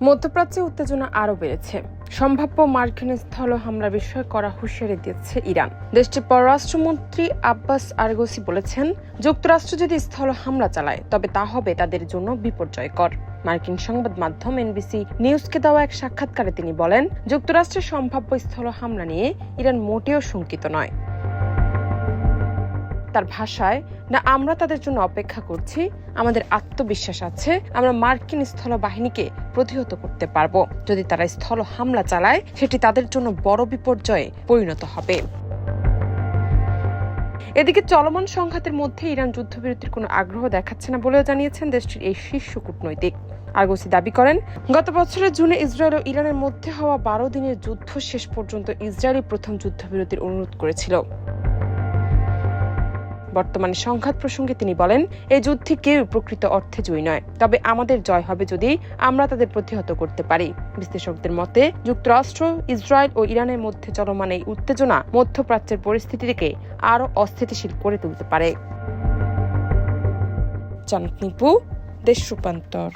মধ্যপ্রাচ্যে উত্তেজনা আরও বেড়েছে। সম্ভাব্য মার্কিন স্থল হামলার বিষয়ে কড়া হুঁশিয়ারি দিয়েছে ইরান। দেশটির পররাষ্ট্রমন্ত্রী আব্বাস আরগচি বলেছেন, যুক্তরাষ্ট্র যদি স্থল হামলা চালায় তবে তা হবে তাদের জন্য বিপর্যয়কর। মার্কিন সংবাদ মাধ্যম এনবিসি নিউজকে দেওয়া এক সাক্ষাৎকারে তিনি বলেন, যুক্তরাষ্ট্রের সম্ভাব্য স্থল হামলা নিয়ে ইরান মোটেও শঙ্কিত নয়। তার ভাষায়, না আমরা তাদের জন্য অপেক্ষা করছি, আমাদের আত্মবিশ্বাস আছে আমরা মার্কিন স্থল বাহিনীকে প্রতিহত করতে পারবো। যদি তারা স্থল হামলা চালায় সেটি তাদের জন্য বড় বিপর্যয়ে পরিণত হবে। এদিকে চলমান সংঘাতের মধ্যে ইরান যুদ্ধবিরতির কোনো আগ্রহ দেখাচ্ছে না বলেও জানিয়েছেন দেশটির এই শীর্ষ কূটনৈতিক। আরগচি দাবি করেন, গত বছরের জুনে ইসরায়েল ও ইরানের মধ্যে হওয়া 12 দিনের যুদ্ধ শেষ পর্যন্ত ইসরায়েলই প্রথম যুদ্ধবিরতির অনুরোধ করেছিল। বর্তমানে সংঘাত প্রসঙ্গে তিনি বলেন, এই যুদ্ধে কেউ প্রকৃত অর্থে জয়ী নয়, তবে আমাদের জয় হবে যদি আমরা তাদের প্রতিহত করতে পারি। বিশ্লেষকদের মতে, যুক্তরাষ্ট্র, ইসরায়েল ও ইরানের মধ্যে চলমান এই উত্তেজনা মধ্যপ্রাচ্যের পরিস্থিতিকে আরও অস্থিতিশীল করে তুলতে পারে। জানত নিপু, দেশ রূপান্তর।